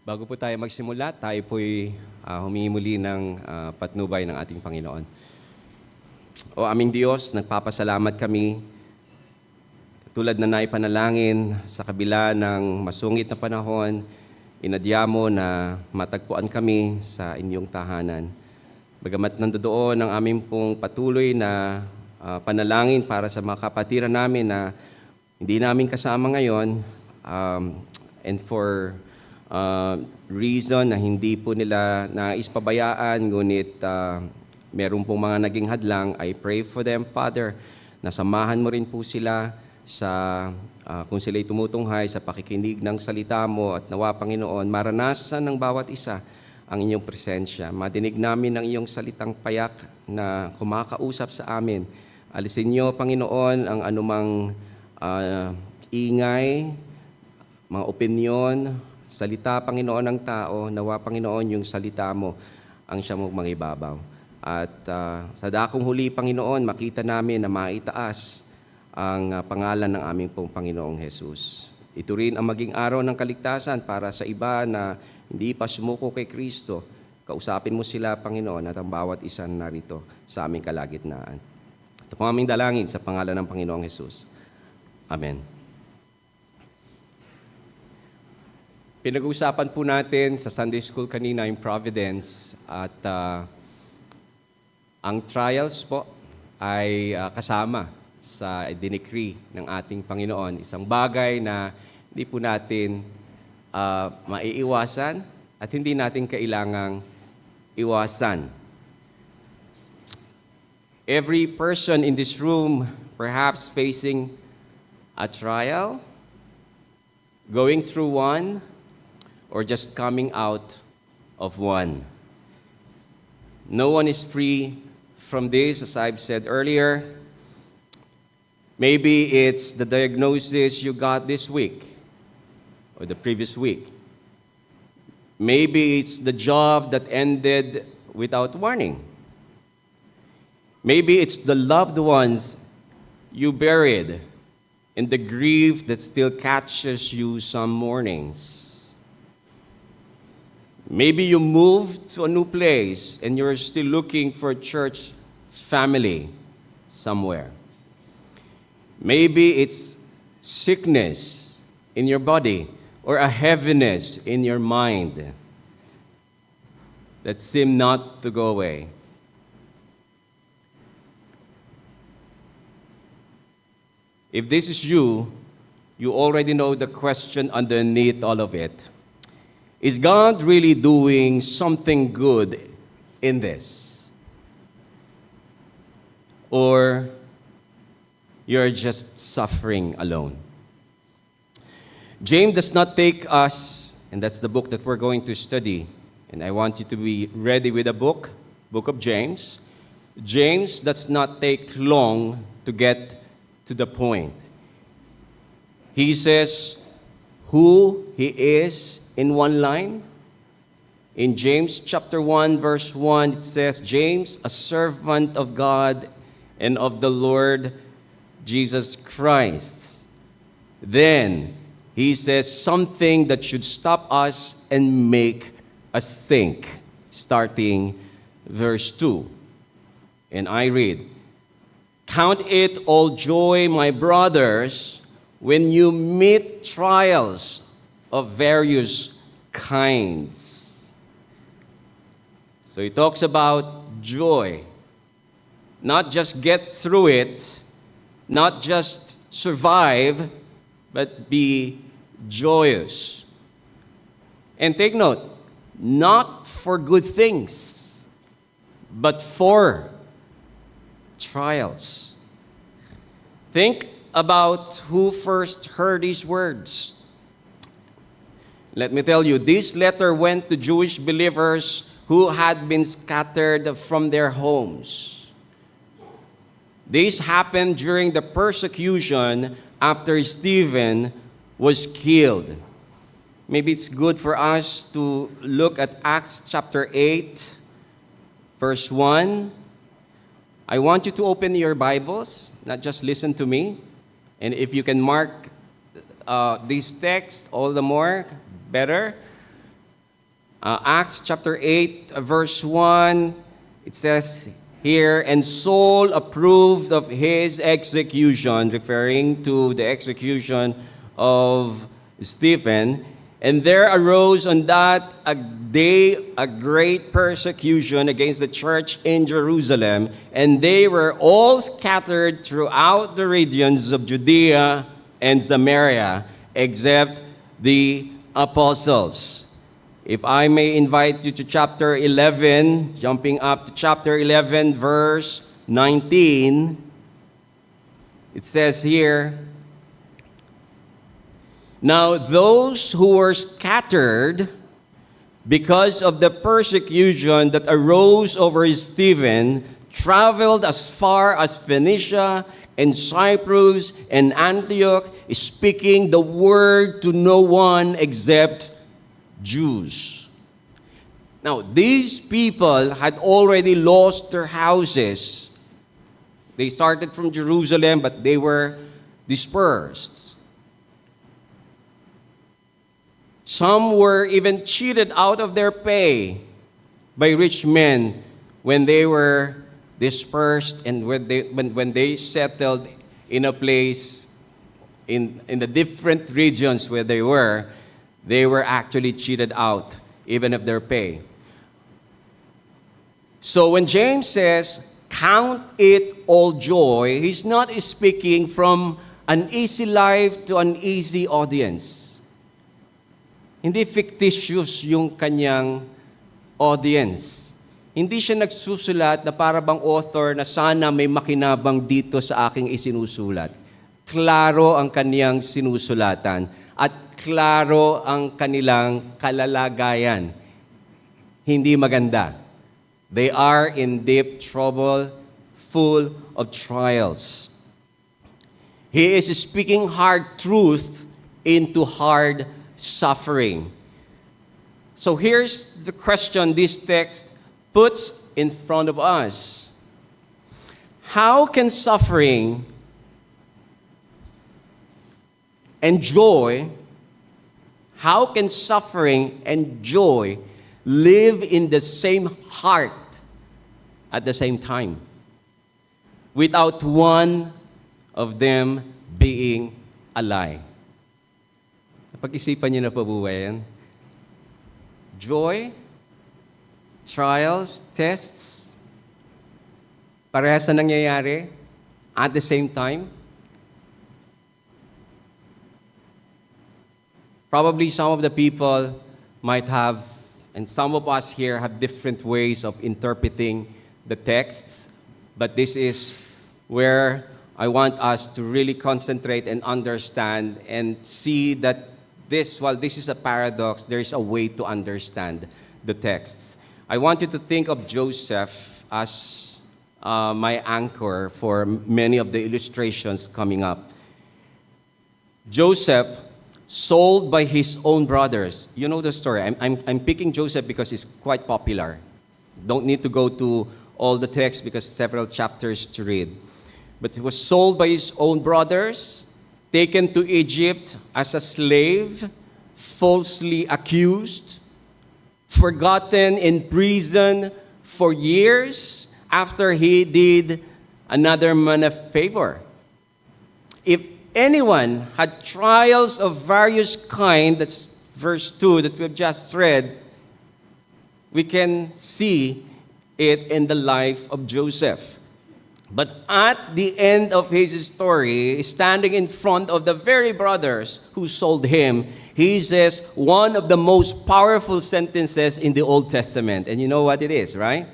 Bago po tayo magsimula, tayo po'y humingi muli ng patnubay ng ating Panginoon. O aming Diyos, nagpapasalamat kami tulad na naipanalangin sa kabila ng masungit na panahon, inadya mo na matagpuan kami sa inyong tahanan. Bagamat nandoon ang aming pong patuloy na panalangin para sa mga kapatiran namin na hindi namin kasama ngayon, and for reason na hindi po nila naispabayaan, ngunit meron pong mga naging hadlang, I pray for them, Father, na samahan mo rin po sila sa kung sila'y tumutunghay sa pakikinig ng salita mo at nawa, Panginoon, maranasan ng bawat isa ang inyong presensya. Madinig namin ang iyong salitang payak na kumakausap sa amin. Alisin niyo, Panginoon, ang anumang ingay, mga opinyon, salita, Panginoon, ng tao, nawa, Panginoon, yung salita mo ang siya mong mangibabaw. At sa dakong huli, Panginoon, makita namin na maitaas ang pangalan ng aming pong Panginoong Jesus. Ito rin ang maging araw ng kaligtasan para sa iba na hindi pa sumuko kay Kristo. Kausapin mo sila, Panginoon, at ang bawat isa narito sa aming kalagitnaan. Ito po aming dalangin sa pangalan ng Panginoong Jesus. Amen. Pinag-uusapan po natin sa Sunday School kanina yung Providence at ang trials po ay kasama sa dinecree ng ating Panginoon. Isang bagay na hindi po natin maiiwasan at hindi natin kailangang iwasan. Every person in this room perhaps facing a trial, going through one, or just coming out of one. No one is free from this, as I've said earlier. Maybe it's the diagnosis you got this week or the previous week. Maybe it's the job that ended without warning. Maybe it's the loved ones you buried and the grief that still catches you some mornings. Maybe you moved to a new place and you're still looking for a church family somewhere. Maybe it's sickness in your body or a heaviness in your mind that seem not to go away. If this is you, you already know the question underneath all of it. Is God really doing something good in this? Or you're just suffering alone? James does not take us, and that's the book that we're going to study, and I want you to be ready with the book of James. James does not take long to get to the point. He says who he is in one line. In James chapter 1, verse 1, it says, James, a servant of God and of the Lord Jesus Christ. Then he says something that should stop us and make us think, starting verse 2. And I read, Count it all joy, my brothers, when you meet trials of various kinds. So he talks about joy. Not just get through it, not just survive, but be joyous. And take note, not for good things, but for trials. Think about who first heard these words. Let me tell you, this letter went to Jewish believers who had been scattered from their homes. This happened during the persecution after Stephen was killed. Maybe it's good for us to look at Acts chapter 8, verse 1. I want you to open your Bibles, not just listen to me. And if you can mark this text, all the more better. Acts chapter 8, verse 1, it says here, and Saul approved of his execution, referring to the execution of Stephen. And there arose on that day a great persecution against the church in Jerusalem, and they were all scattered throughout the regions of Judea and Samaria, except the apostles. If I may invite you to chapter 11, jumping up to chapter 11, verse 19, it says here, now those who were scattered because of the persecution that arose over Stephen traveled as far as Phoenicia and Cyprus and Antioch, speaking the word to no one except Jews. Now, these people had already lost their houses. They started from Jerusalem, but they were dispersed. Some were even cheated out of their pay by rich men when they were dispersed and when they settled in a place in the different regions where they were actually cheated out even of their pay. So when James says, count it all joy, he's not speaking from an easy life to an easy audience. Hindi fictitious yung kanyang audience. Hindi siya nagsusulat na para bang author na sana may makinabang dito sa aking isinusulat. Klaro ang kaniyang sinusulatan at klaro ang kanilang kalalagayan. Hindi maganda. They are in deep trouble, full of trials. He is speaking hard truth into hard suffering. So here's the question this text puts in front of us. How can suffering and joy live in the same heart at the same time without one of them being a lie? Napag-isipan niyo na po ba yan? Joy, trials, tests, parehas na nangyayari at the same time. Probably some of the people might have, and some of us here have different ways of interpreting the texts, but this is where I want us to really concentrate and understand and see that while this is a paradox, there is a way to understand the texts. I want you to think of Joseph as my anchor for many of the illustrations coming up. Joseph, sold by his own brothers. You know the story. I'm picking Joseph because he's quite popular. Don't need to go to all the text because several chapters to read. But he was sold by his own brothers, taken to Egypt as a slave, falsely accused, forgotten in prison for years after he did another man a favor. If anyone had trials of various kind, that's verse 2 that we've just read, we can see it in the life of Joseph. But at the end of his story, standing in front of the very brothers who sold him, he says one of the most powerful sentences in the Old Testament. And you know what it is, right?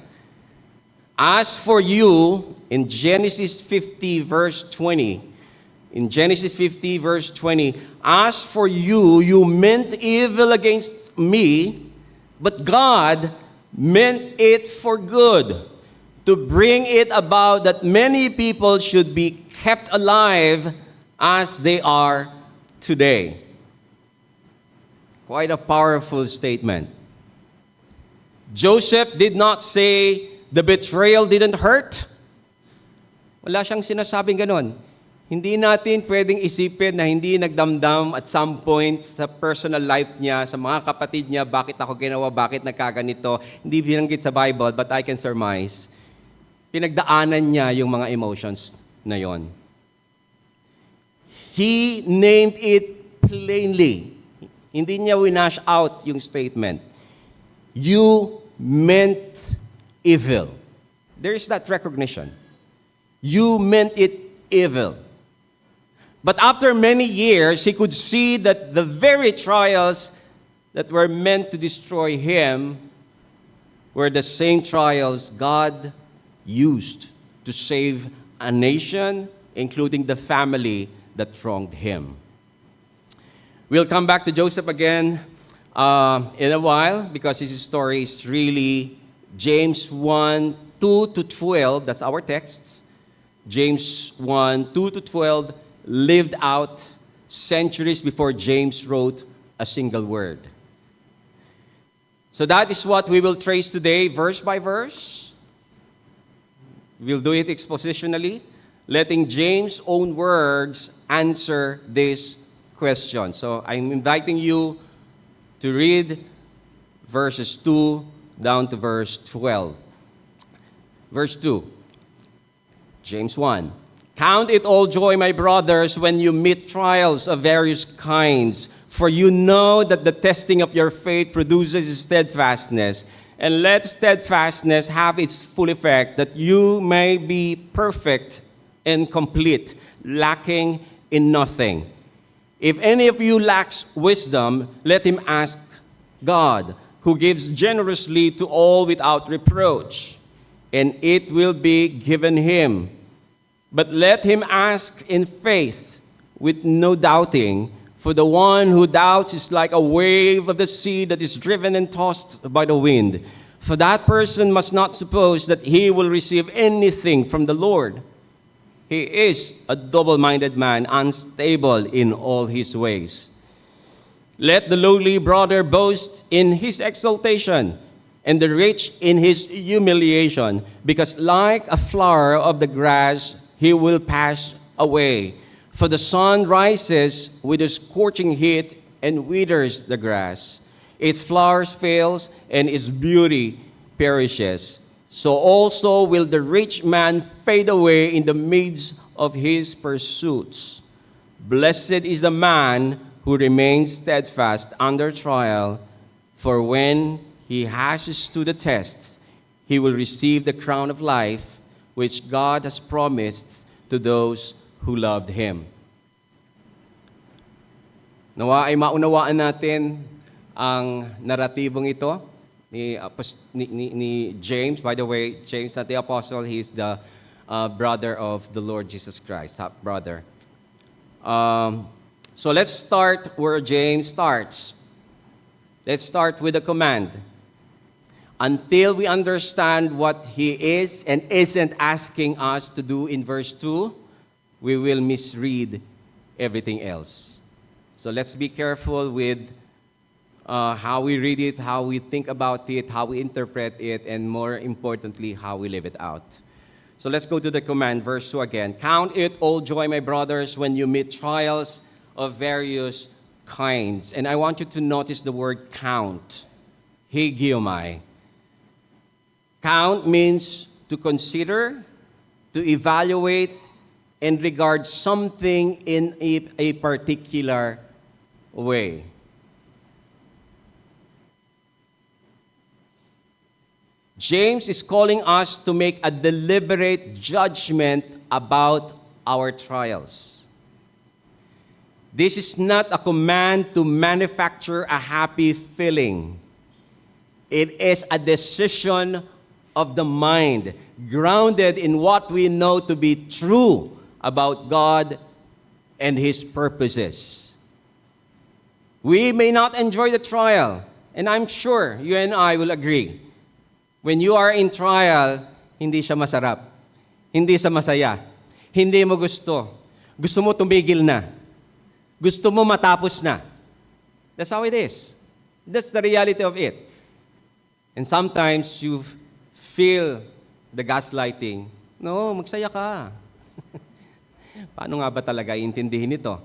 As for you, in Genesis 50, verse 20, as for you, you meant evil against me, but God meant it for good, to bring it about that many people should be kept alive as they are today. Quite a powerful statement. Joseph did not say the betrayal didn't hurt. Wala siyang sinasabing ganon. Hindi natin pwedeng isipin na hindi nagdamdam at some point sa personal life niya, sa mga kapatid niya, bakit ako ginawa, bakit nagkaganito. Hindi binanggit sa Bible, but I can surmise. Pinagdaanan niya yung mga emotions na yon. He named it plainly. Hindi niya winash out yung statement. You meant evil. There is that recognition. You meant it evil. But after many years, he could see that the very trials that were meant to destroy him were the same trials God used to save a nation, including the family that wronged him. We'll come back to Joseph again in a while because his story is really James 1, 2 to 12. That's our text. James 1, 2 to 12 lived out centuries before James wrote a single word. So that is what we will trace today, verse by verse. We'll do it expositionally, letting James' own words answer this question. So I'm inviting you to read verses 2 down to verse 12. Verse 2, James 1. Count it all joy, my brothers, when you meet trials of various kinds, for you know that the testing of your faith produces steadfastness. And let steadfastness have its full effect, that you may be perfect and complete, lacking in nothing. If any of you lacks wisdom, let him ask God, who gives generously to all without reproach, and it will be given him. But let him ask in faith, with no doubting, for the one who doubts is like a wave of the sea that is driven and tossed by the wind. For that person must not suppose that he will receive anything from the Lord. He is a double-minded man, unstable in all his ways. Let the lowly brother boast in his exaltation, and the rich in his humiliation, because like a flower of the grass, he will pass away. For the sun rises with a scorching heat and withers the grass. Its flowers fails and its beauty perishes. So also will the rich man fade away in the midst of his pursuits. Blessed is the man who remains steadfast under trial, for when he has stood the test, he will receive the crown of life which God has promised to those who loved him. Nawa ay maunawaan natin ang naratibong ito ni James. By the way, James, not the apostle, he is the brother of the Lord Jesus Christ, half brother. So let's start where James starts. Let's start with a command. Until we understand what he is and isn't asking us to do in verse 2, we will misread everything else. So let's be careful with how we read it, how we think about it, how we interpret it, and more importantly, how we live it out. So let's go to the command, verse 2 again. Count it all joy, my brothers, when you meet trials of various kinds. And I want you to notice the word count. Hegiomai. Count means to consider, to evaluate, and regard something in a particular way. James is calling us to make a deliberate judgment about our trials. This is not a command to manufacture a happy feeling. It is a decision of the mind, grounded in what we know to be true about God and his purposes. We may not enjoy the trial, and I'm sure you and I will agree. When you are in trial, hindi siya masarap. Hindi siya masaya. Hindi mo gusto. Gusto mo tumigil na. Gusto mo matapos na. That's how it is. That's the reality of it. And sometimes you feel the gaslighting. No, magsaya ka. Paano nga ba talaga iintindihin ito?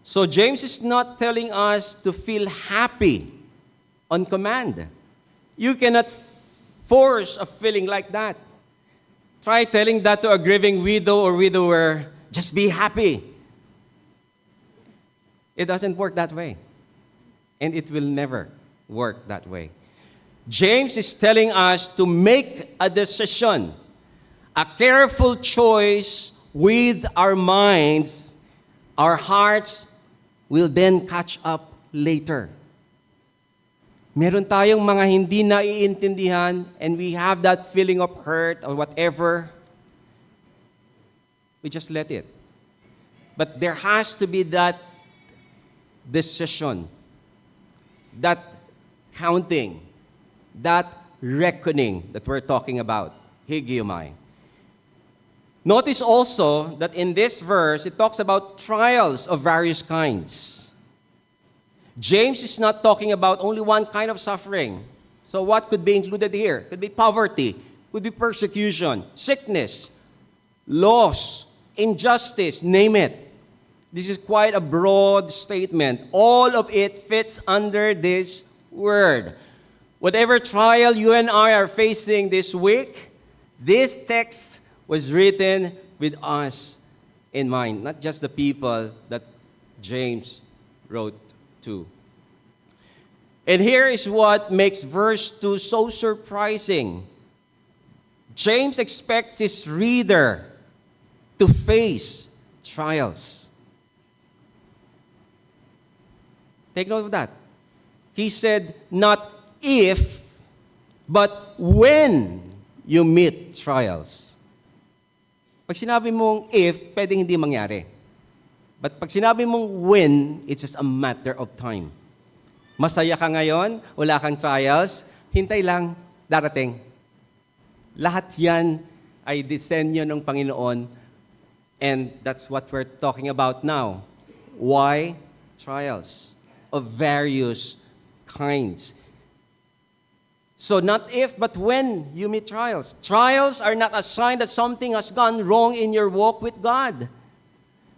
So James is not telling us to feel happy on command. You cannot force a feeling like that. Try telling that to a grieving widow or widower, just be happy. It doesn't work that way. And it will never work that way. James is telling us to make a decision, a careful choice with our minds. Our hearts will then catch up later. Meron tayong mga hindi naiintindihan and we have that feeling of hurt or whatever. We just let it. But there has to be that decision, that counting, that reckoning that we're talking about. Higiyomai. Notice also that in this verse, it talks about trials of various kinds. James is not talking about only one kind of suffering. So what could be included here? Could be poverty, could be persecution, sickness, loss, injustice, name it. This is quite a broad statement. All of it fits under this word. Whatever trial you and I are facing this week, this text was written with us in mind, not just the people that James wrote to. And here is what makes verse 2 so surprising. James expects his reader to face trials. Take note of that. He said, not if, but when you meet trials. Pag sinabi mong if, pwedeng hindi mangyari. But pag sinabi mong when, it's just a matter of time. Masaya ka ngayon, wala kang trials, hintay lang, darating. Lahat yan ay disenyo ng Panginoon, and that's what we're talking about now. Why? Trials of various kinds. So not if, but when you meet trials. Trials are not a sign that something has gone wrong in your walk with God.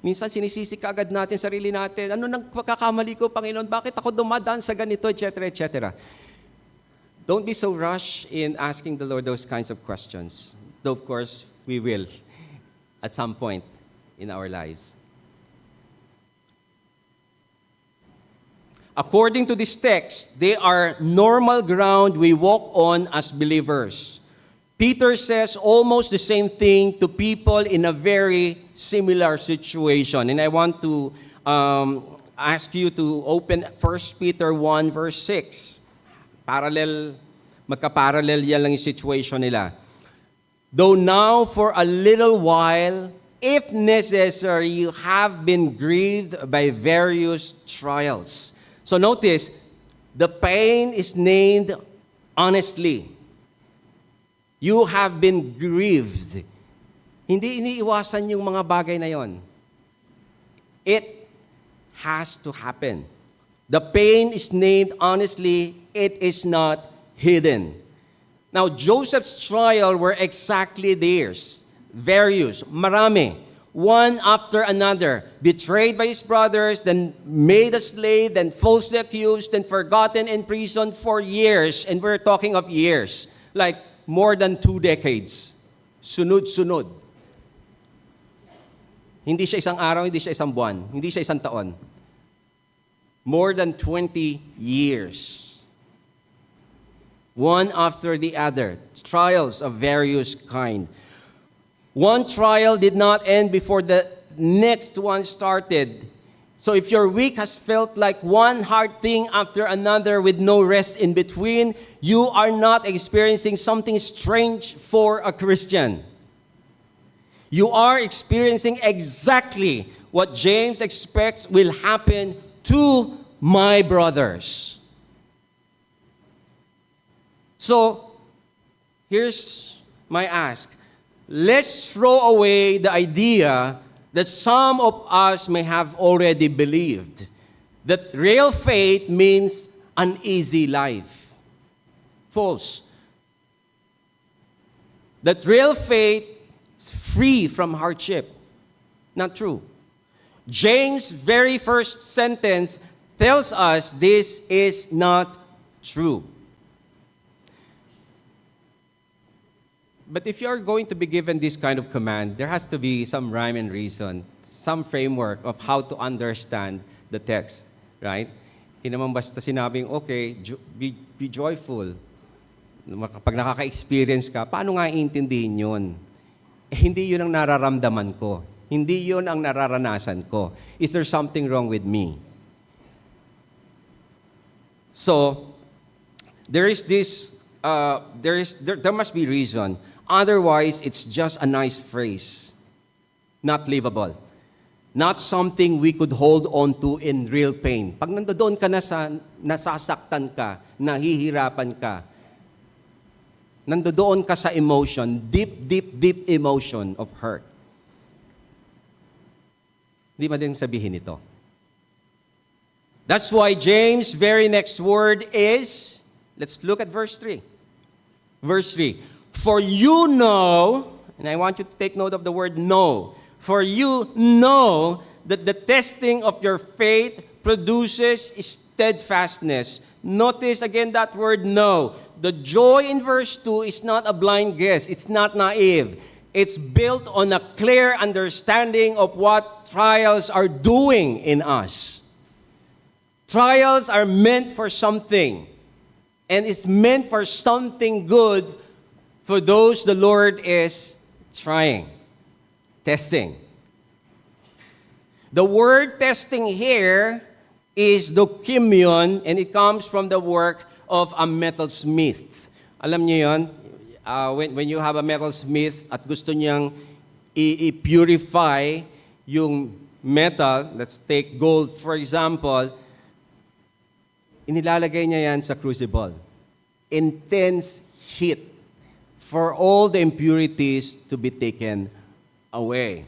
Minsan sinisisi ka agad natin sarili natin. Ano nang pagkakamali ko, Panginoon? Bakit ako dumadaan sa ganito, etc., etc. Don't be so rushed in asking the Lord those kinds of questions. Though, of course, we will at some point in our lives. According to this text, they are normal ground we walk on as believers. Peter says almost the same thing to people in a very similar situation. And I want to ask you to open 1 Peter 1 verse 6. Magka-parallel yan lang yung situation nila. Though now for a little while, if necessary, you have been grieved by various trials. So notice, the pain is named honestly. You have been grieved. Hindi iniiwasan yung mga bagay na yon. It has to happen. The pain is named honestly. It is not hidden. Now, Joseph's trial were exactly theirs. Various, marami. One after another. Betrayed by his brothers, then made a slave, then falsely accused, then forgotten in prison for years. And we're talking of years. Like more than 2 decades. Sunod-sunod. Hindi siya isang araw, hindi siya isang buwan, hindi siya isang taon. More than 20 years. One after the other. Trials of various kind. One trial did not end before the next one started. So if your week has felt like one hard thing after another with no rest in between, you are not experiencing something strange for a Christian. You are experiencing exactly what James expects will happen to my brothers. So, here's my ask. Let's throw away the idea that some of us may have already believed, that real faith means an easy life. False. That real faith free from hardship. Not true. James' very first sentence tells us this is not true. But if you are going to be given this kind of command, there has to be some rhyme and reason, some framework of how to understand the text, right? Hindi naman basta sinabing, okay, be joyful. Kapag nakaka-experience ka, paano nga iintindihin yun? Hindi yun ang nararamdaman ko. Hindi yun ang nararanasan ko. Is there something wrong with me? So, there must be reason. Otherwise, it's just a nice phrase. Not livable. Not something we could hold on to in real pain. Pag nandoon ka na nasasaktan ka, nahihirapan ka, nandoon ka sa emotion, deep emotion of hurt. Hindi din sabihin ito. That's why James' very next word is, let's look at verse 3. Verse 3. For you know, and I want you to take note of the word know, for you know that the testing of your faith produces steadfastness. Notice again that word know. The joy in verse 2 is not a blind guess. It's not naive. It's built on a clear understanding of what trials are doing in us. Trials are meant for something. And it's meant for something good for those the Lord is trying, testing. The word testing here is dokimion, and it comes from the work of a metalsmith. Alam niyo yun? When you have a metalsmith at gusto niyang i-purify yung metal, let's take gold for example, inilalagay niya yan sa crucible. Intense heat for all the impurities to be taken away.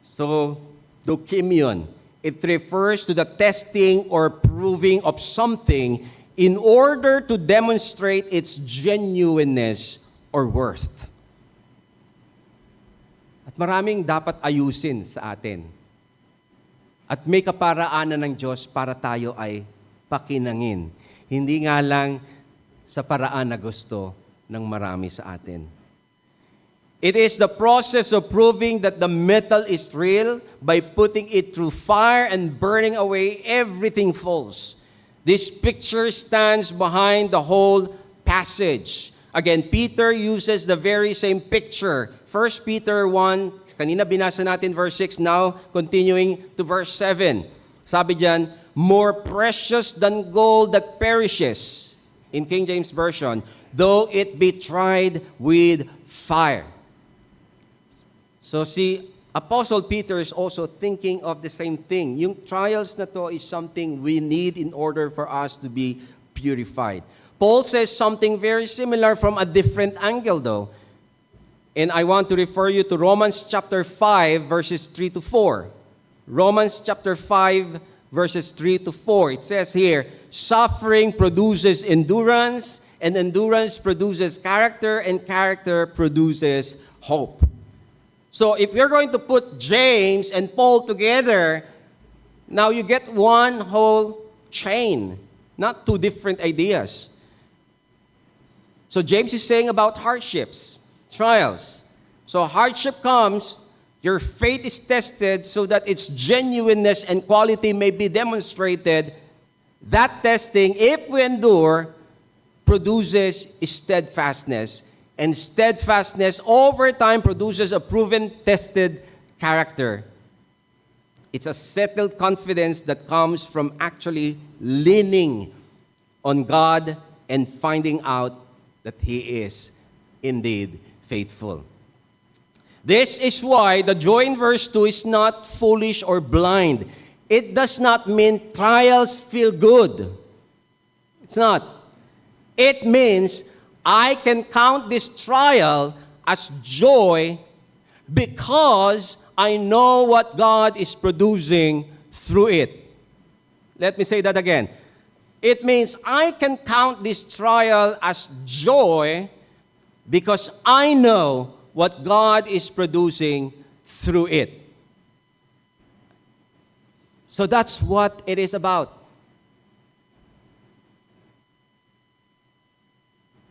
So, dokimion, it refers to the testing or proving of something in order to demonstrate its genuineness or worth. At maraming dapat ayusin sa atin. At may kaparaanan ng Diyos para tayo ay pakinangin. Hindi nga lang sa paraan na gusto ng marami sa atin. It is the process of proving that the metal is real by putting it through fire and burning away everything false. This picture stands behind the whole passage. Again, Peter uses the very same picture. 1 Peter 1, kanina binasa natin verse 6, now continuing to verse 7. Sabi diyan, more precious than gold that perishes, in King James Version, though it be tried with fire. So see, Apostle Peter is also thinking of the same thing. Yung trials na to is something we need in order for us to be purified. Paul says something very similar from a different angle though. And I want to refer you to Romans chapter 5 verses 3 to 4. Romans chapter 5 verses 3 to 4. It says here, suffering produces endurance, and endurance produces character, and character produces hope. So if you're going to put James and Paul together, now you get one whole chain, not two different ideas. So James is saying about hardships, trials. So hardship comes, your faith is tested so that its genuineness and quality may be demonstrated. That testing, if we endure, produces steadfastness. And steadfastness over time produces a proven, tested character. It's a settled confidence that comes from actually leaning on God and finding out that He is indeed faithful. This is why the joy in verse 2 is not foolish or blind. It does not mean trials feel good. It's not. It means I can count this trial as joy because I know what God is producing through it. Let me say that again. It means I can count this trial as joy because I know what God is producing through it. So that's what it is about.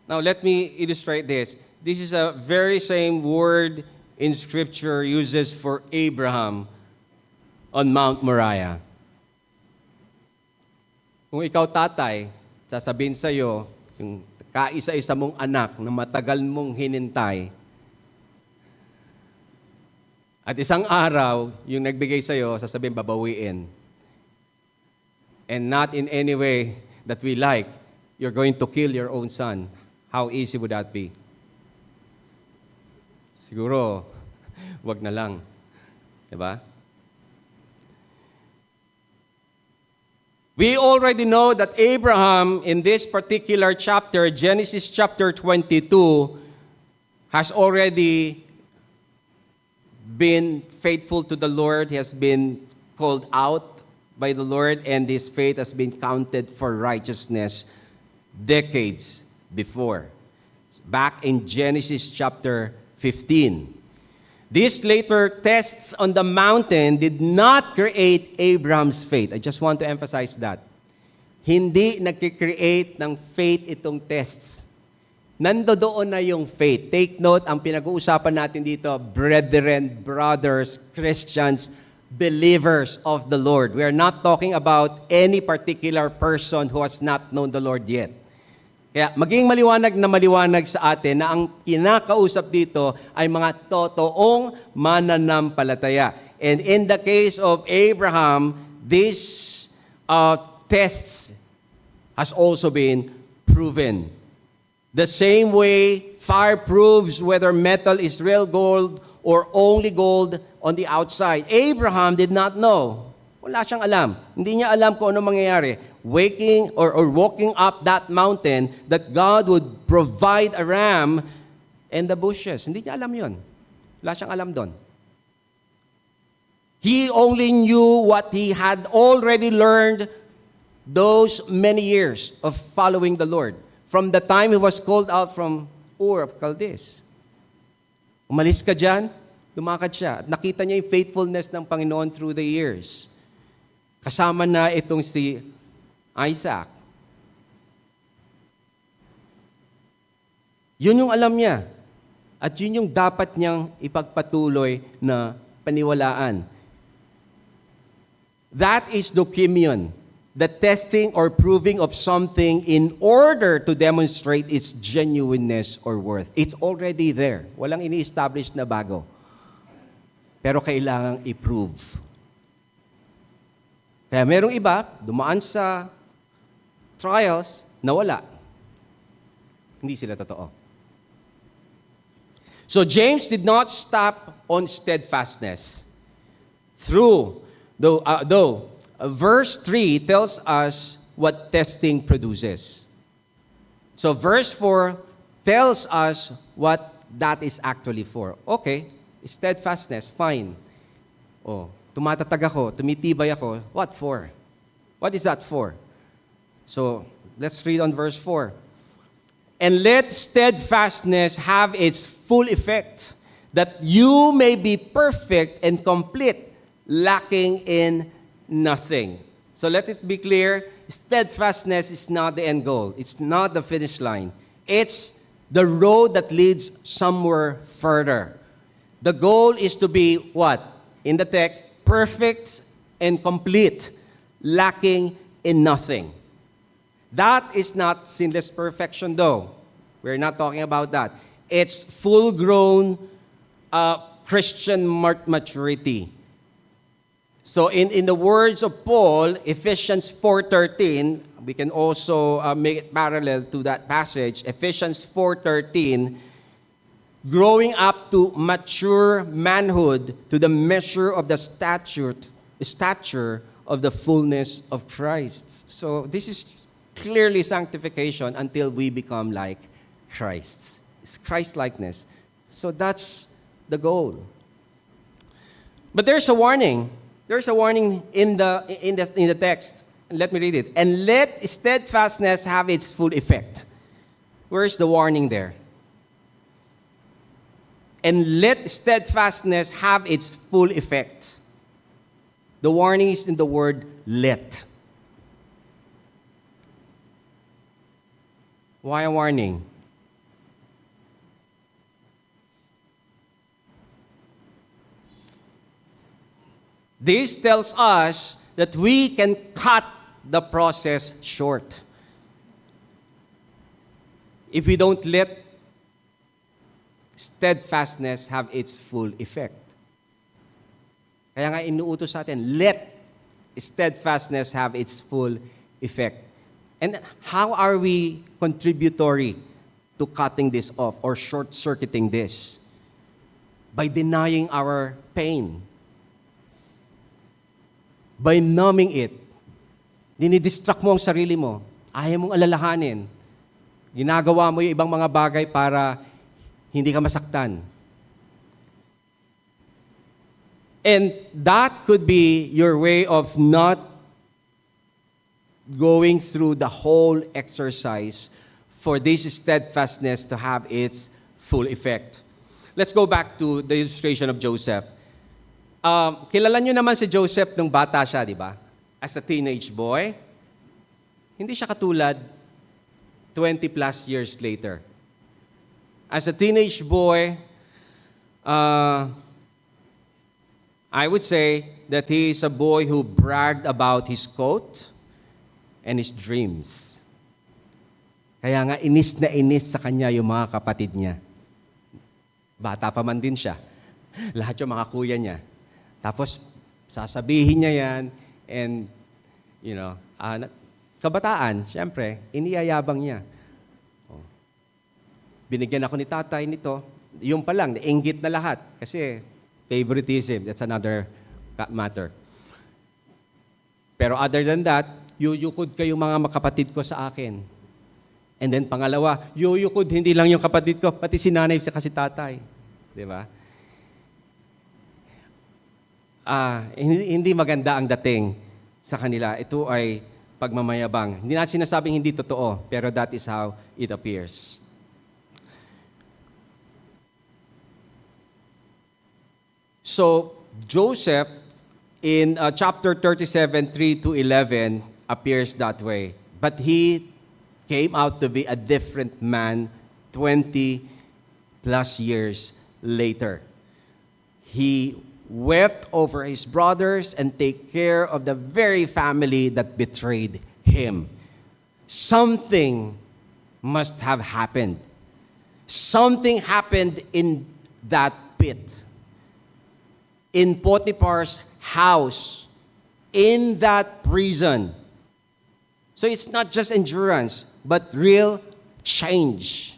Now let me illustrate this. This is a very same word in Scripture uses for Abraham on Mount Moriah. Kung ikaw tatay, sasabihin sa'yo, yung kaisa-isa mong anak na matagal mong hinintay, at isang araw, yung nagbigay sa'yo, sasabihin babawiin. And not in any way that we like, you're going to kill your own son. How easy would that be? Siguro, wag na lang. Diba? We already know that Abraham, in this particular chapter, Genesis chapter 22, has already been faithful to the Lord. He has been called out by the Lord, and his faith has been counted for righteousness decades before. Back in Genesis chapter 15. These later tests on the mountain did not create Abraham's faith. I just want to emphasize that. Hindi nag-create ng faith itong tests. Nandoon na yung faith. Take note, ang pinag-uusapan natin dito, brethren, brothers, Christians, believers of the Lord. We are not talking about any particular person who has not known the Lord yet. Kaya maging maliwanag na maliwanag sa atin na ang kinakausap dito ay mga totoong mananampalataya. And in the case of Abraham, these tests has also been proven. The same way fire proves whether metal is real gold or only gold on the outside. Abraham did not know. Wala siyang alam. Hindi niya alam kung ano mangyayari. Walking up that mountain, that God would provide a ram in the bushes. Hindi niya alam yun. Wala siyang alam doon. He only knew what he had already learned those many years of following the Lord. From the time he was called out from Ur of Chaldees. Umalis ka dyan, lumakad siya. At nakita niya yung faithfulness ng Panginoon through the years. Kasama na itong si Isaac. Yun yung alam niya. At yun yung dapat niyang ipagpatuloy na paniwalaan. That is dokimion. The testing or proving of something in order to demonstrate its genuineness or worth. It's already there. Walang ini-establish na bago. Pero kailangang i-prove. Kaya merong iba, dumaan sa trials, nawala. Hindi sila totoo. So James did not stop on steadfastness. Though verse 3 tells us what testing produces. So verse 4 tells us what that is actually for. Okay, steadfastness, fine. Oh, tumatatag ako, tumitibay ako. What for? What is that for? So, let's read on verse 4. And let steadfastness have its full effect, that you may be perfect and complete, lacking in nothing. So let it be clear, steadfastness is not the end goal. It's not the finish line. It's the road that leads somewhere further. The goal is to be what? In the text, perfect and complete, lacking in nothing. That is not sinless perfection, though. We're not talking about that. It's full-grown Christian maturity. So in the words of Paul, Ephesians 4:13, we can also make it parallel to that passage. Ephesians 4:13, growing up to mature manhood, to the measure of the stature of the fullness of Christ. So this is clearly sanctification until we become like Christ. It's Christ-likeness. So that's the goal. But there's a warning. There's a warning in the text. Let me read it. And let steadfastness have its full effect. Where's the warning there? and let steadfastness have its full effect. The warning is in the word let. Why a warning? This tells us that we can cut the process short. If we don't let steadfastness have its full effect. Kaya nga inuutos sa atin, let steadfastness have its full effect. And how are we contributory to cutting this off or short-circuiting this? By denying our pain. By numbing it. Dinidistract mo ang sarili mo. Ayaw mong alalahanin. Ginagawa mo yung ibang mga bagay para hindi ka masaktan. And that could be your way of not going through the whole exercise for this steadfastness to have its full effect. Let's go back to the illustration of Joseph. Kilala nyo naman si Joseph nung bata siya, di ba? As a teenage boy. Hindi siya katulad 20 plus years later. As a teenage boy, I would say that he is a boy who bragged about his coat and his dreams. Kaya nga inis na inis sa kanya yung mga kapatid niya. Bata pa man din siya. Lahat yung mga kuya niya. Tapos sasabihin niya yan and, kabataan, siyempre, iniyayabang niya. Binigyan ako ni tatay nito. Yung pa lang, nainggit na lahat. Kasi favoritism, that's another matter. Pero other than that, yuyukod kayo mga makapatid ko sa akin. And then pangalawa, yuyukod hindi lang yung kapatid ko, pati si nanay sa kasi tatay. Di ba? Hindi maganda ang dating sa kanila. Ito ay pagmamayabang. Hindi natin sinasabing hindi totoo, pero that is how it appears. So, Joseph, in chapter 37, 3 to 11, appears that way. But he came out to be a different man 20 plus years later. He wept over his brothers and take care of the very family that betrayed him. Something must have happened. Something happened in that pit. In Potiphar's house, in that prison. So it's not just endurance, but real change.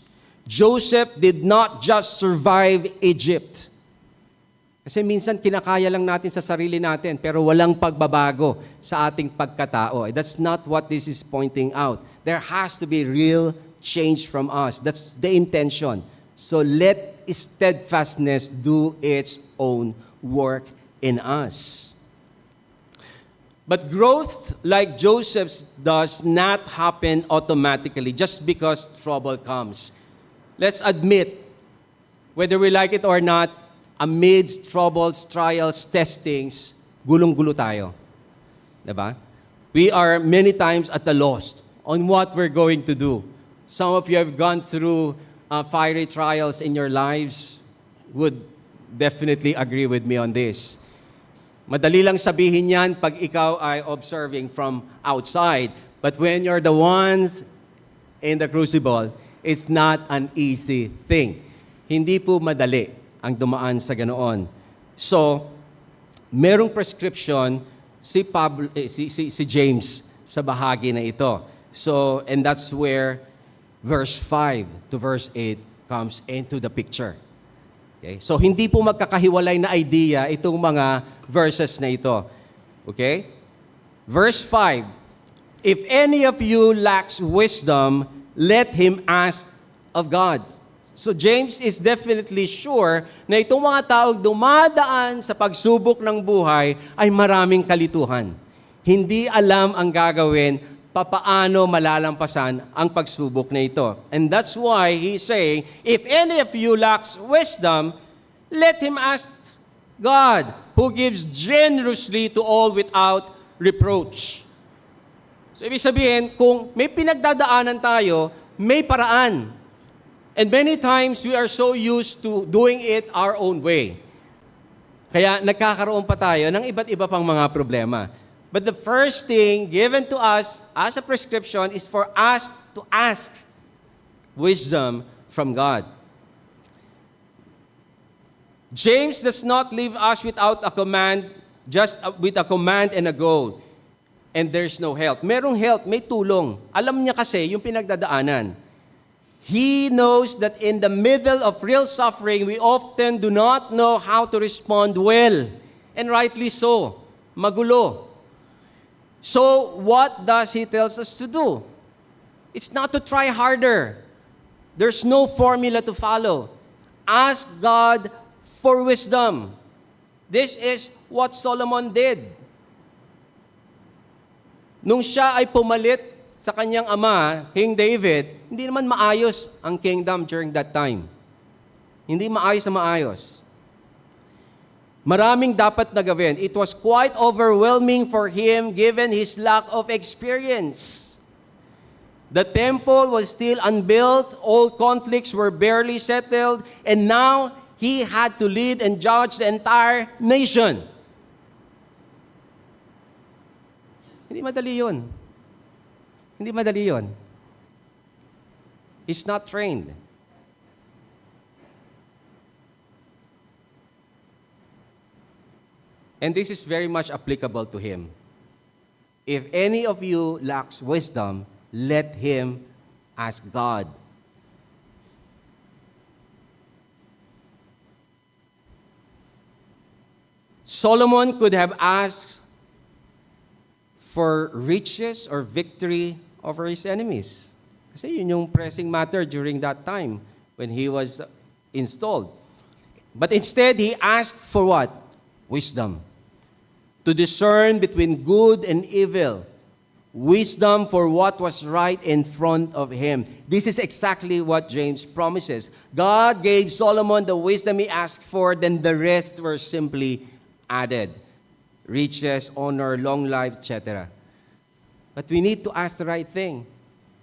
Joseph did not just survive Egypt. Kasi minsan kinakaya lang natin sa sarili natin, pero walang pagbabago sa ating pagkatao. That's not what this is pointing out. There has to be real change from us. That's the intention. So let steadfastness do its own work in us. But growth like Joseph's does not happen automatically just because trouble comes. Let's admit, whether we like it or not, amidst troubles, trials, testings, gulong-gulo tayo. Diba? We are many times at a loss on what we're going to do. Some of you have gone through fiery trials in your lives, would definitely agree with me on this. Madali lang sabihin yan pag ikaw ay observing from outside. But when you're the ones in the crucible, it's not an easy thing. Hindi po madali ang dumaan sa ganoon. So, merong prescription si James sa bahagi na ito. So, and that's where verse 5 to verse 8 comes into the picture. Okay? So, hindi po magkakahiwalay na idea itong mga verses na ito. Okay? Verse 5, if any of you lacks wisdom, let him ask of God. So, James is definitely sure na itong mga taong dumadaan sa pagsubok ng buhay ay maraming kalituhan. Hindi alam ang gagawin, papaano malalampasan ang pagsubok na ito. And that's why he's saying, if any of you lacks wisdom, Let him ask God, who gives generously to all without reproach. So, ibig sabihin, kung may pinagdadaanan tayo, may paraan. And many times, we are so used to doing it our own way. Kaya nagkakaroon pa tayo ng iba't iba pang mga problema. But the first thing given to us as a prescription is for us to ask wisdom from God. James does not leave us without a command, just with a command and a goal. And there's no help. Merong help, may tulong. Alam niya kasi yung pinagdadaanan. He knows that in the middle of real suffering, we often do not know how to respond well. And rightly so. Magulo. So, what does he tells us to do? It's not to try harder. There's no formula to follow. Ask God for wisdom. This is what Solomon did. Nung siya ay pumalit sa kanyang ama, King David, hindi naman maayos ang kingdom during that time. Hindi maayos na maayos. Maraming dapat na gawin. It was quite overwhelming for him given his lack of experience. The temple was still unbuilt, old conflicts were barely settled, and now he had to lead and judge the entire nation. Hindi madali yun. Hindi madali yun. He's not trained. And this is very much applicable to him. If any of you lacks wisdom, let him ask God. Solomon could have asked for riches or victory over his enemies. Kasi yun yung pressing matter during that time when he was installed. But instead, he asked for what? Wisdom. To discern between good and evil. Wisdom for what was right in front of him. This is exactly what James promises. God gave Solomon the wisdom he asked for, then the rest were simply added. Riches, honor, long life, etc. But we need to ask the right thing.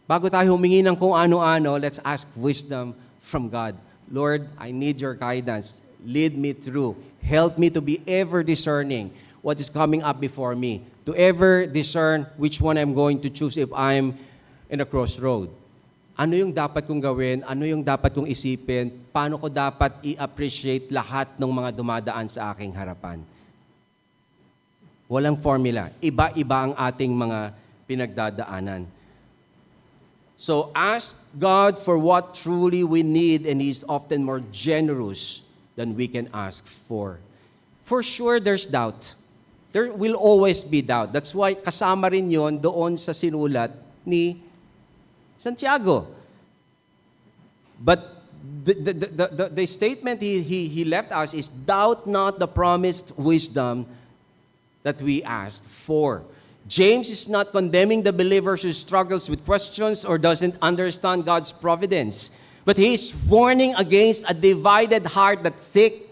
Bago tayo humingi ng kung ano-ano, let's ask wisdom from God. Lord, I need your guidance. Lead me through. Help me to be ever discerning what is coming up before me. To ever discern which one I'm going to choose if I'm in a crossroad. Ano yung dapat kong gawin? Ano yung dapat kong isipin? Paano ko dapat i-appreciate lahat ng mga dumadaan sa aking harapan? Walang formula. Iba-iba ang ating mga pinagdadaanan. So ask God for what truly we need, and He's often more generous than we can ask for. For sure, there's doubt. There will always be doubt. That's why kasama rin yon doon sa sinulat ni Santiago. But the statement he left us is, doubt not the promised wisdom that we asked for. James is not condemning the believers who struggles with questions or doesn't understand God's providence, but he is warning against a divided heart that seeks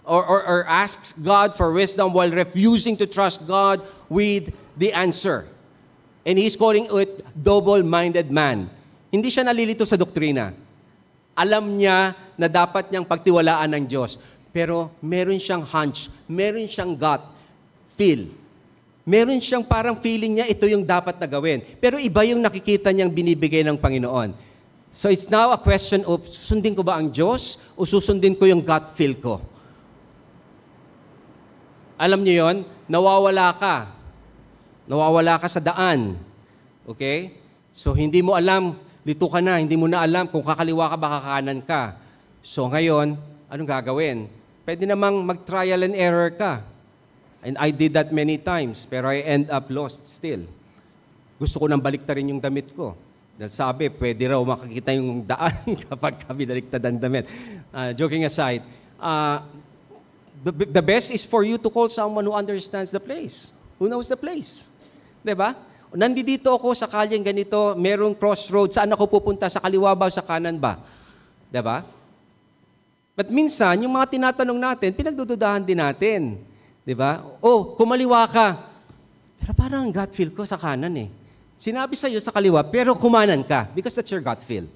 or asks God for wisdom while refusing to trust God with the answer. And he's calling it double-minded man. Hindi siya nalilito sa doktrina. Alam niya na dapat niyang pagtiwalaan ng Diyos. Pero meron siyang hunch, meron siyang gut feel. Meron siyang parang feeling niya ito yung dapat na gawin. Pero iba yung nakikita niyang binibigay ng Panginoon. So it's now a question of, susundin ko ba ang Diyos o susundin ko yung gut feel ko? Alam niyo yon, nawawala ka. Nawawala ka sa daan. Okay? So hindi mo alam, lito ka na, hindi mo na alam kung kakaliwa ka ba kakanan ka. So ngayon, anong gagawin? Pwede namang mag-trial and error ka. And I did that many times, pero I end up lost still. Gusto ko nang baliktarin yung damit ko. Dahil sabi, pwede raw makikita yung daan kapag binaliktad ang damit. Joking aside, the best is for you to call someone who understands the place, who knows the place. Diba? Nandito ako sa kalyeng ganito, merong crossroad, saan ako pupunta? Sa kaliwa ba o sa kanan ba? Diba? But minsan, yung mga tinatanong natin, pinagdududahan din natin. Di ba? Oh, kumaliwa ka. Pero parang gut feel ko sa kanan eh. Sinabi sa'yo sa kaliwa, pero kumanan ka because that's your gut feel.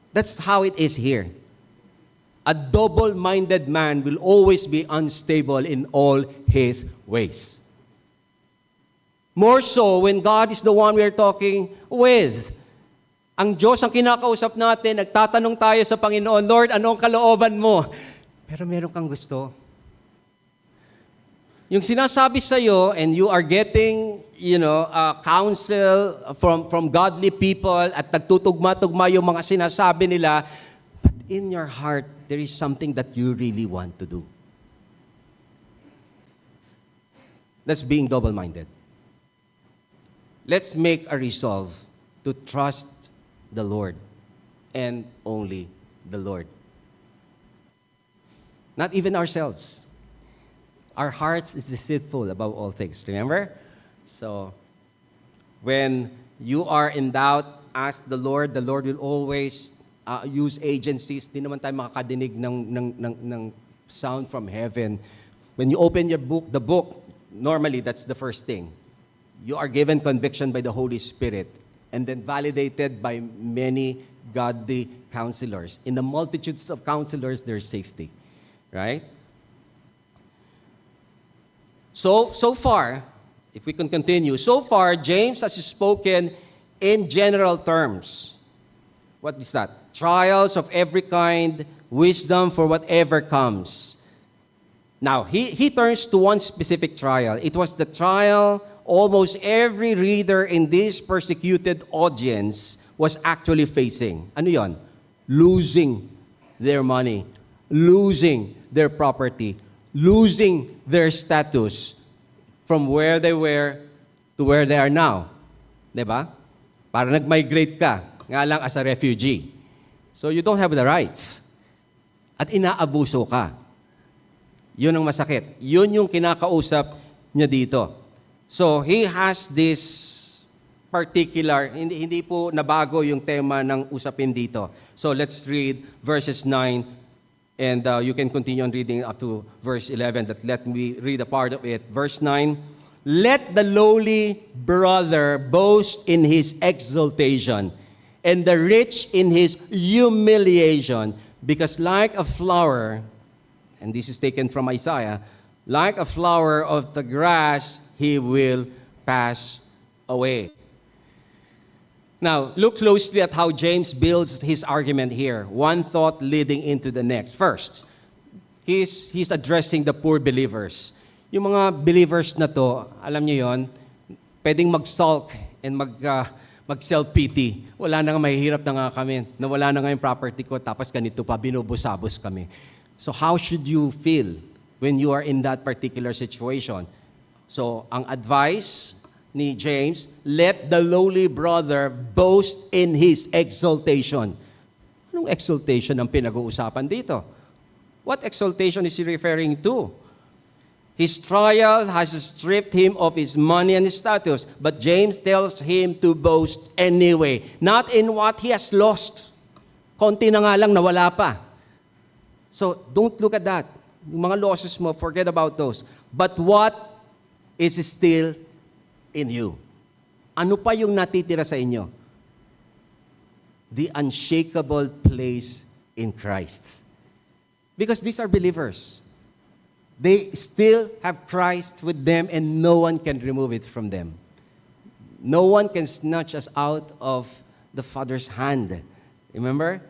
That's how it is here. A double-minded man will always be unstable in all his ways. More so when God is the one we are talking with. Ang Diyos ang kinakausap natin, nagtatanong tayo sa Panginoon, Lord, ano ang kalooban mo? Pero meron kang gusto. Yung sinasabi sa iyo and you are getting, counsel from godly people at nagtutugma-tugma yung mga sinasabi nila, but in your heart, there is something that you really want to do. That's being double-minded. Let's make a resolve to trust the Lord and only the Lord. Not even ourselves. Our hearts is deceitful above all things. Remember? So, when you are in doubt, ask the Lord. The Lord will always use agencies. Di naman tayo makakadinig ng sound from heaven. When you open your book, the book, normally that's the first thing. You are given conviction by the Holy Spirit and then validated by many godly counselors. In the multitudes of counselors, there's safety. Right? So far, if we can continue, so far, James has spoken in general terms. What is that? Trials of every kind, wisdom for whatever comes. Now, he turns to one specific trial. It was the trial almost every reader in this persecuted audience was actually facing. Ano yon? Losing their money, losing their property, losing their status from where they were to where they are now. Diba? Para nag-migrate ka, nga lang as a refugee. So you don't have the rights. At inaabuso ka. Yun ang masakit. Yun yung kinakausap niya dito. So he has this particular, hindi po nabago yung tema ng usapin dito. So let's read verses 9 and you can continue on reading up to verse 11. Let me read a part of it. Verse 9, let the lowly brother boast in his exaltation and the rich in his humiliation, because like a flower, and this is taken from Isaiah, like a flower of the grass, he will pass away. Now, look closely at how James builds his argument here. One thought leading into the next. First, he's addressing the poor believers. Yung mga believers na to, alam niyo yon, pwedeng mag-sulk and mag-self-pity. Wala na nga, mahihirap na nga kami. Nawala na nga yung property ko, tapos ganito pa, binubusabos kami. So how should you feel when you are in that particular situation? So, ang advice ni James, let the lowly brother boast in his exaltation. Anong exaltation ang pinag-uusapan dito? What exaltation is he referring to? His trial has stripped him of his money and his status, but James tells him to boast anyway, not in what he has lost. Konti na nga lang, nawala pa. So, don't look at that. Yung mga losses mo, forget about those. But what is still in you? Ano pa yung natitira sa inyo? The unshakable place in Christ. Because these are believers. They still have Christ with them and no one can remove it from them. No one can snatch us out of the Father's hand. Remember?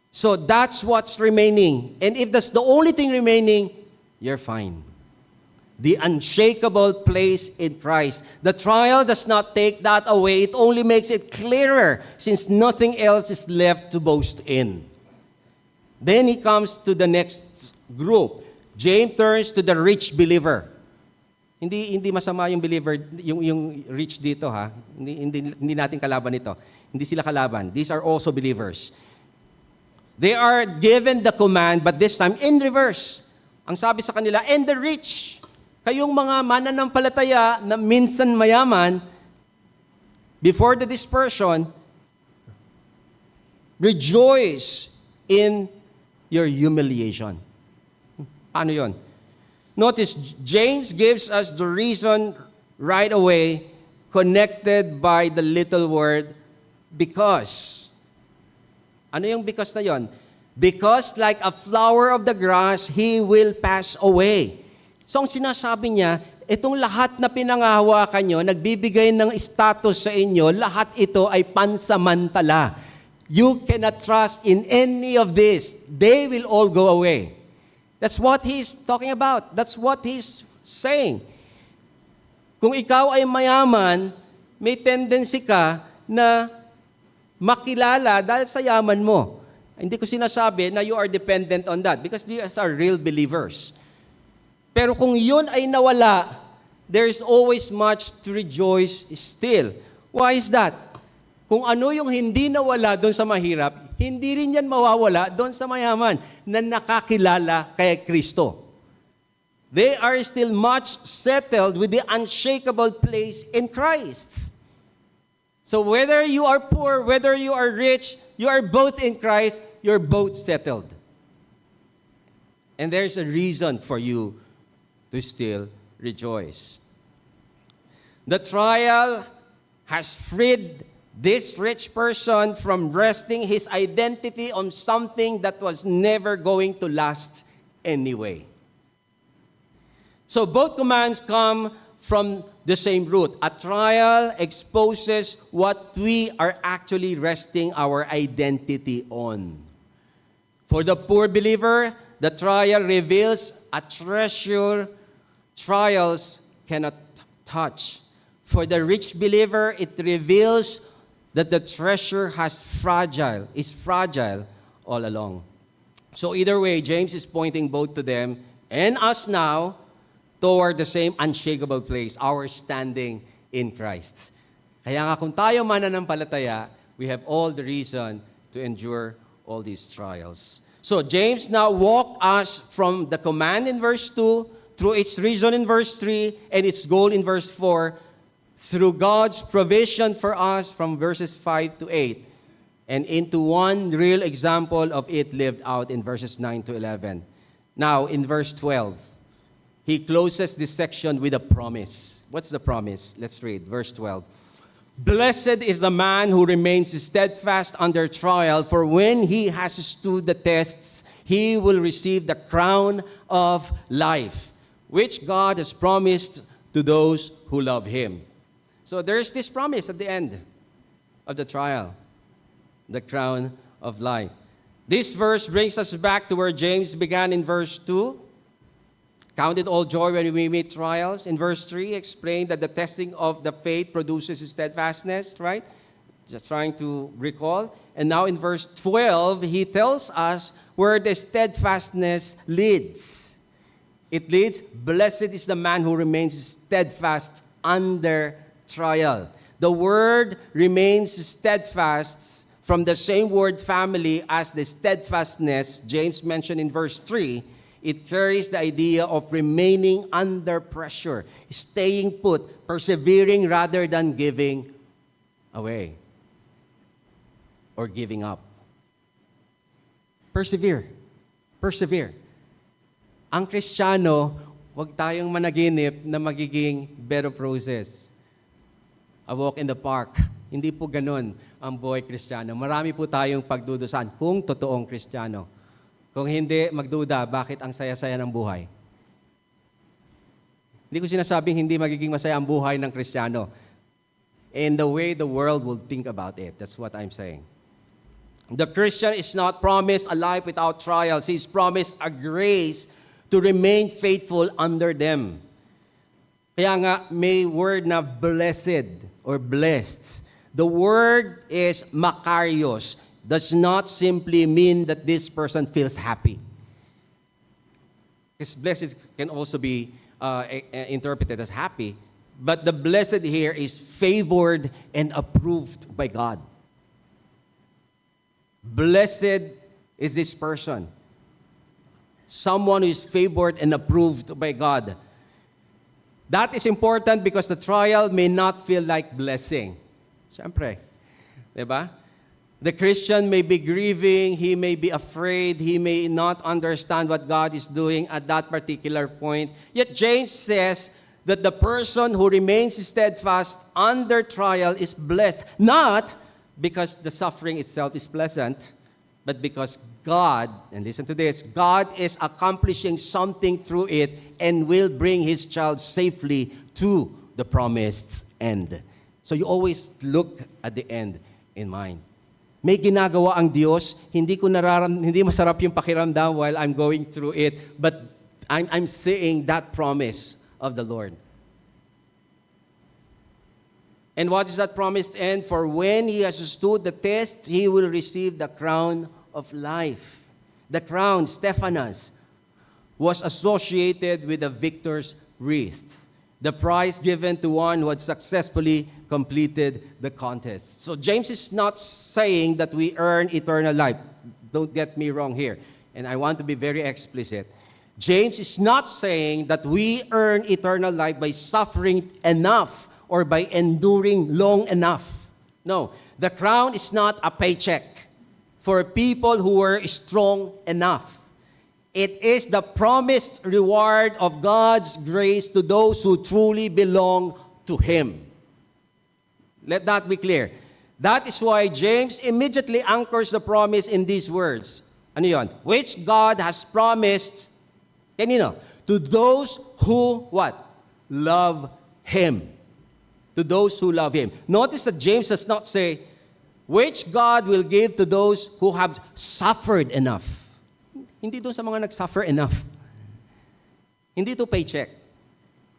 So that's what's remaining. And if that's the only thing remaining, you're fine. The unshakable place in Christ. The trial does not take that away. It only makes it clearer since nothing else is left to boast in. Then he comes to the next group. James turns to the rich believer. Hindi masama yung believer, yung rich dito ha. Hindi natin kalaban ito. Hindi sila kalaban. These are also believers. They are given the command, but this time in reverse. Ang sabi sa kanila, and the rich. Kayong mga mananampalataya na minsan mayaman, before the dispersion, rejoice in your humiliation. Paano yun? Notice, James gives us the reason right away, connected by the little word, because. Ano yung because na yon? Because like a flower of the grass, he will pass away. So ang sinasabi niya, itong lahat na pinangahawakan nyo, nagbibigay ng status sa inyo, lahat ito ay pansamantala. You cannot trust in any of this. They will all go away. That's what he's talking about. That's what he's saying. Kung ikaw ay mayaman, may tendency ka na makilala dahil sa yaman mo. Hindi ko sinasabi na you are dependent on that because these are real believers. Pero kung yun ay nawala, there is always much to rejoice still. Why is that? Kung ano yung hindi nawala doon sa mahirap, hindi rin yan mawawala doon sa mayaman na nakakilala kay Kristo. They are still much settled with the unshakable place in Christ. So whether you are poor, whether you are rich, you are both in Christ, you're both settled. And there's a reason for you to still rejoice. The trial has freed this rich person from resting his identity on something that was never going to last anyway. So both commands come from the same root. A trial exposes what we are actually resting our identity on. For the poor believer, the trial reveals a treasure trials cannot touch. For the rich believer, it reveals that the treasure is fragile all along. So either way, James is pointing both to them and us now toward the same unshakable place, our standing in Christ. Kaya nga kung tayo mananampalataya, we have all the reason to endure all these trials. So James now walked us from the command in verse 2 through its reason in verse 3 and its goal in verse 4 through God's provision for us from verses 5 to 8 and into one real example of it lived out in verses 9 to 11. Now, in verse 12, he closes this section with a promise. What's the promise? Let's read verse 12. Blessed is the man who remains steadfast under trial, for when he has stood the tests, he will receive the crown of life, which God has promised to those who love him. So there's this promise at the end of the trial, the crown of life. This verse brings us back to where James began in verse 2. Count it all joy when we meet trials. In verse 3, explained that the testing of the faith produces steadfastness, right? Just trying to recall. And now in verse 12, he tells us where the steadfastness leads. It leads, blessed is the man who remains steadfast under trial. The word remains steadfast from the same word family as the steadfastness James mentioned in verse 3. It carries the idea of remaining under pressure, staying put, persevering rather than giving away or giving up. Persevere. Persevere. Ang Kristiyano, huwag tayong managinip na magiging bed of roses. A walk in the park. Hindi po ganun ang buhay Kristiyano. Marami po tayong pagdudusan kung totoong Kristiyano. Kung hindi, magduda, bakit ang saya-saya ng buhay? Hindi ko sinasabing hindi magiging masaya ang buhay ng Kristiyano. In the way the world will think about it. That's what I'm saying. The Christian is not promised a life without trials. He's promised a grace to remain faithful under them. Kaya nga, may word na blessed or blessed. The word is makarios. Does not simply mean that this person feels happy. Because blessed can also be interpreted as happy. But the blessed here is favored and approved by God. Blessed is this person. Someone who is favored and approved by God. That is important because the trial may not feel like blessing. Siyempre. Diba? The Christian may be grieving, he may be afraid, he may not understand what God is doing at that particular point. Yet James says that the person who remains steadfast under trial is blessed, not because the suffering itself is pleasant, but because God, and listen to this, God is accomplishing something through it and will bring His child safely to the promised end. So you always look at the end in mind. May ginagawa ang Diyos, hindi masarap yung pakiramdam while I'm going through it, but I'm seeing that promise of the Lord. And what is that promised end? For when he has stood the test, he will receive the crown of life. The crown, Stephanos, was associated with the victor's wreath, the prize given to one who had successfully completed the contest. So James is not saying that we earn eternal life. Don't get me wrong here. And I want to be very explicit. James is not saying that we earn eternal life by suffering enough or by enduring long enough. No, the crown is not a paycheck for people who were strong enough. It is the promised reward of God's grace to those who truly belong to Him. Let that be clear. That is why James immediately anchors the promise in these words. Ano yun? Which God has promised, kanino? To those who, what? Love Him. To those who love Him. Notice that James does not say, which God will give to those who have suffered enough. Hindi doon sa mga nag-suffer enough. Hindi to paycheck.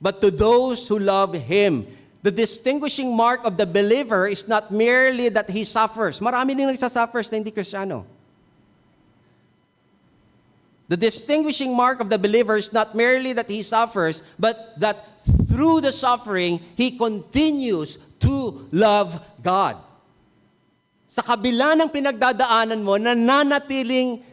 But to those who love Him. The distinguishing mark of the believer is not merely that he suffers. Marami din nagsasuffers na hindi Kristiyano. The distinguishing mark of the believer is not merely that he suffers, but that through the suffering, he continues to love God. Sa kabila ng pinagdadaanan mo, nananatiling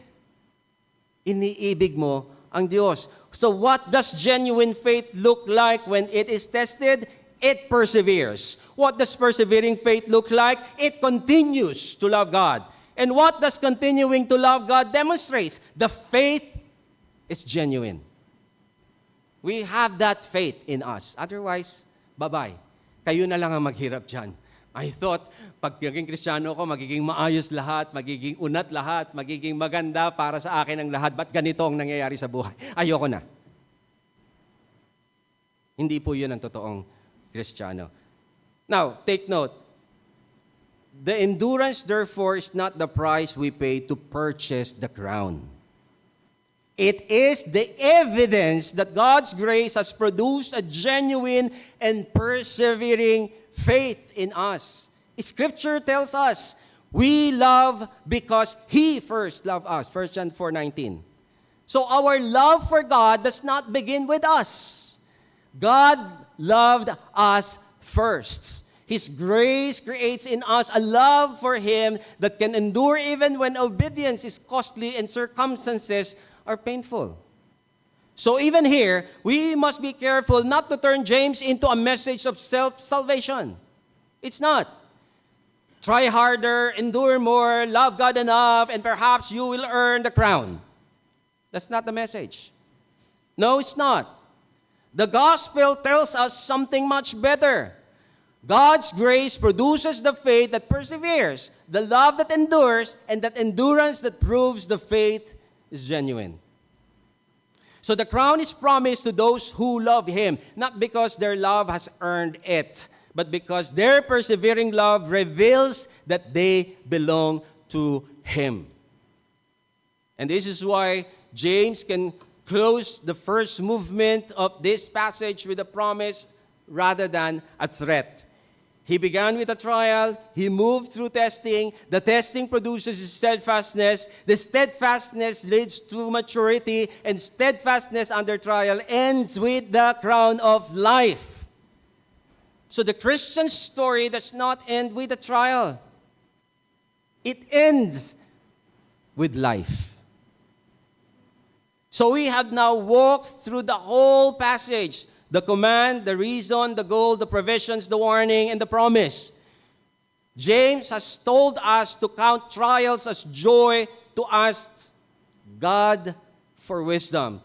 iniibig mo ang Diyos. So what does genuine faith look like when it is tested? It perseveres. What does persevering faith look like? It continues to love God. And what does continuing to love God demonstrates? The faith is genuine. We have that faith in us. Otherwise, bye-bye. Kayo na lang ang maghirap dyan. I thought, pag naging Kristiyano ko, magiging maayos lahat, magiging unat lahat, magiging maganda para sa akin ang lahat. Ba't ganito ang nangyayari sa buhay? Ayoko na. Hindi po yun ang totoong Kristiyano. Now, take note. The endurance, therefore, is not the price we pay to purchase the crown. It is the evidence that God's grace has produced a genuine and persevering faith in us. Scripture tells us, we love because He first loved us. 1 John 4:19. So our love for God does not begin with us. God loved us first. His grace creates in us a love for Him that can endure even when obedience is costly and circumstances are painful. So even here, we must be careful not to turn James into a message of self-salvation. It's not. Try harder, endure more, love God enough, and perhaps you will earn the crown. That's not the message. No, it's not. The gospel tells us something much better. God's grace produces the faith that perseveres, the love that endures, and that endurance that proves the faith is genuine. So the crown is promised to those who love Him, not because their love has earned it, but because their persevering love reveals that they belong to Him. And this is why James can close the first movement of this passage with a promise rather than a threat. He began with a trial. He moved through testing. The testing produces steadfastness. The steadfastness leads to maturity. And steadfastness under trial ends with the crown of life. So the Christian story does not end with a trial. It ends with life. So we have now walked through the whole passage. The command, the reason, the goal, the provisions, the warning, and the promise. James has told us to count trials as joy, to ask God for wisdom,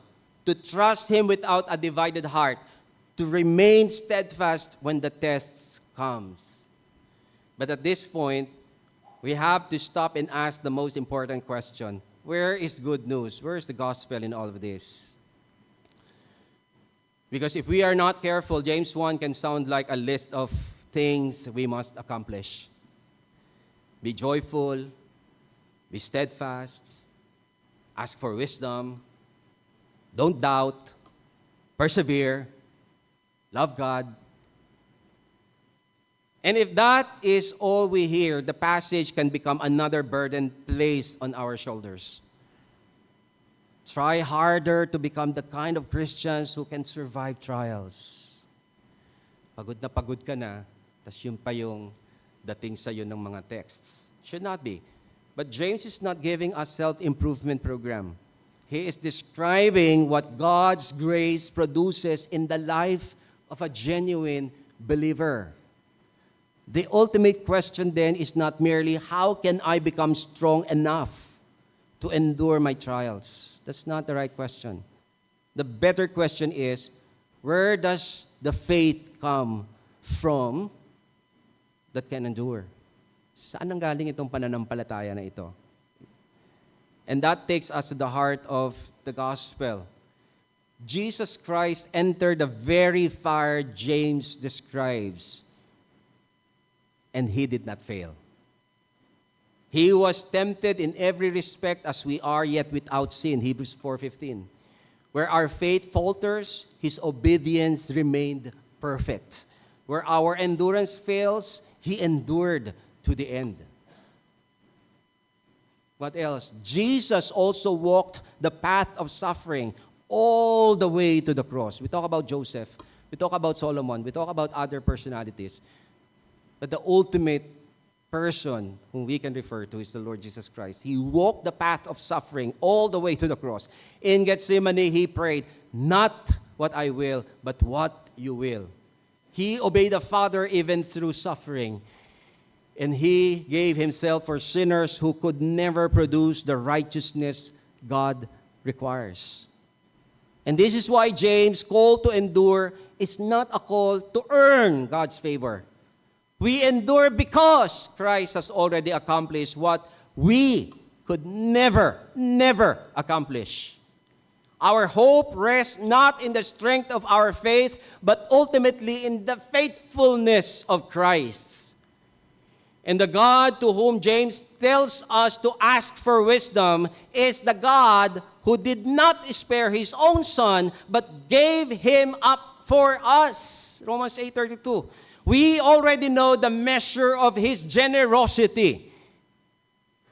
to trust Him without a divided heart, to remain steadfast when the tests comes. But at this point, we have to stop and ask the most important question. Where is good news? Where is the gospel in all of this? Because if we are not careful, James 1 can sound like a list of things we must accomplish. Be joyful, be steadfast, ask for wisdom, don't doubt, persevere, love God. And if that is all we hear, the passage can become another burden placed on our shoulders. Try harder to become the kind of Christians who can survive trials. Pagod na pagod ka na, tas yun pa yung dating sa'yo ng mga texts. Should not be. But James is not giving us self-improvement program. He is describing what God's grace produces in the life of a genuine believer. The ultimate question then is not merely how can I become strong enough to endure my trials. That's not the right question. The better question is, where does the faith come from that can endure? Saan nanggaling itong pananampalataya na ito? And that takes us to the heart of the gospel. Jesus Christ entered the very fire James describes, and He did not fail. He was tempted in every respect as we are, yet without sin. Hebrews 4:15. Where our faith falters, His obedience remained perfect. Where our endurance fails, He endured to the end. What else? Jesus also walked the path of suffering all the way to the cross. We talk about Joseph, we talk about Solomon, we talk about other personalities. But the ultimate person whom we can refer to is the Lord Jesus Christ. He walked the path of suffering all the way to the cross. In Gethsemane, He prayed, not what I will, but what you will. He obeyed the Father even through suffering. And He gave Himself for sinners who could never produce the righteousness God requires. And this is why James' call to endure is not a call to earn God's favor. We endure because Christ has already accomplished what we could never accomplish. Our hope rests not in the strength of our faith, but ultimately in the faithfulness of Christ. And the God to whom James tells us to ask for wisdom is the God who did not spare His own Son, but gave Him up for us. Romans 8:32. We already know the measure of His generosity.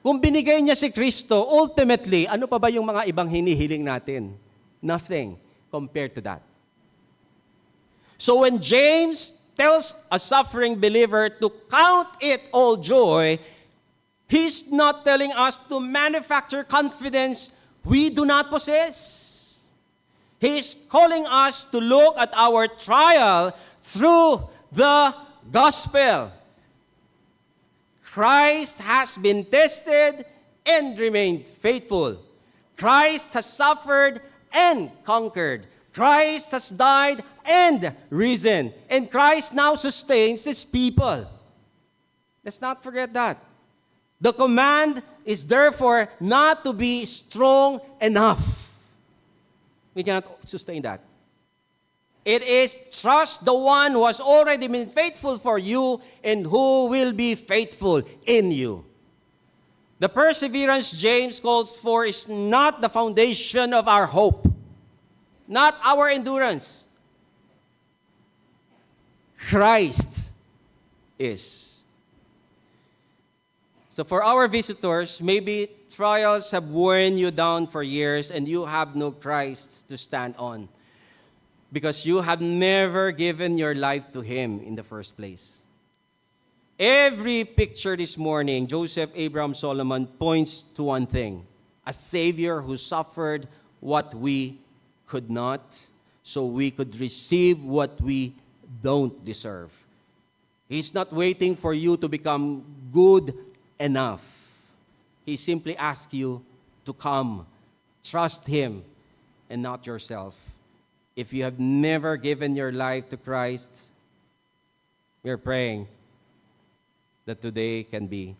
Kung binigay niya si Kristo, ultimately, ano pa ba yung mga ibang hinihiling natin? Nothing compared to that. So when James tells a suffering believer to count it all joy, he's not telling us to manufacture confidence we do not possess. He's calling us to look at our trial through the gospel. Christ has been tested and remained faithful. Christ has suffered and conquered. Christ has died and risen. And Christ now sustains His people. Let's not forget that. The command is therefore not to be strong enough. We cannot sustain that. It is trust the one who has already been faithful for you and who will be faithful in you. The perseverance James calls for is not the foundation of our hope, not our endurance. Christ is. So for our visitors, maybe trials have worn you down for years and you have no Christ to stand on because you have never given your life to Him in the first place. Every picture this morning, Joseph, Abraham, Solomon, points to one thing: a Savior who suffered what we could not, so we could receive what we don't deserve. He's not waiting for you to become good enough. He simply asks you to come. Trust Him and not yourself. If you have never given your life to Christ, we're praying that today can be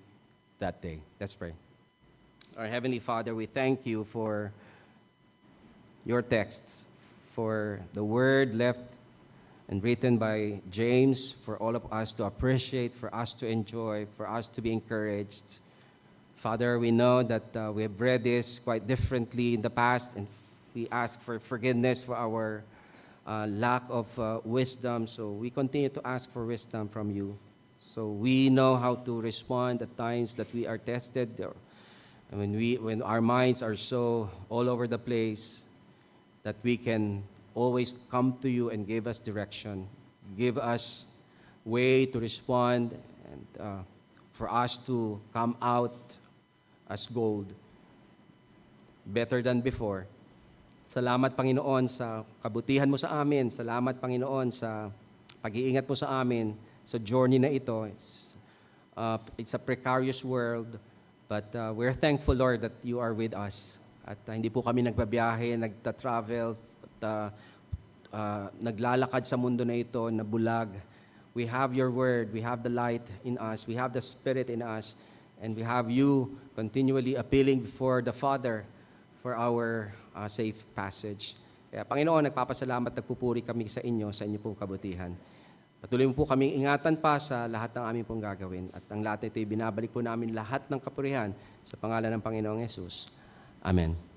that day. Let's pray. Our Heavenly Father, we thank you for your texts, for the word left and written by James, for all of us to appreciate, for us to enjoy, for us to be encouraged. Father, we know that we have read this quite differently in the past, and we ask for forgiveness for our lack of wisdom. So we continue to ask for wisdom from you. So we know how to respond at times that we are tested, or when our minds are so all over the place, that we can always come to you and give us direction, give us way to respond, and for us to come out as gold, better than before. Salamat, Panginoon, sa kabutihan mo sa amin. Salamat, Panginoon, sa pag-iingat mo sa amin sa journey na ito. It's a precarious world, but we're thankful, Lord, that you are with us. At hindi po kami nagbabiyahe, nagta-travel, at naglalakad sa mundo na ito na bulag. We have your word, we have the light in us, we have the Spirit in us, and we have you continually appealing before the Father for our safe passage. Kaya Panginoon, nagpapasalamat, nagpupuri kami sa inyo pong kabutihan. Patuloy mo po kaming ingatan pa sa lahat ng aming pong gagawin. At ang lahat ito, binabalik po namin lahat ng kapurihan sa pangalan ng Panginoong Yesus. Amen.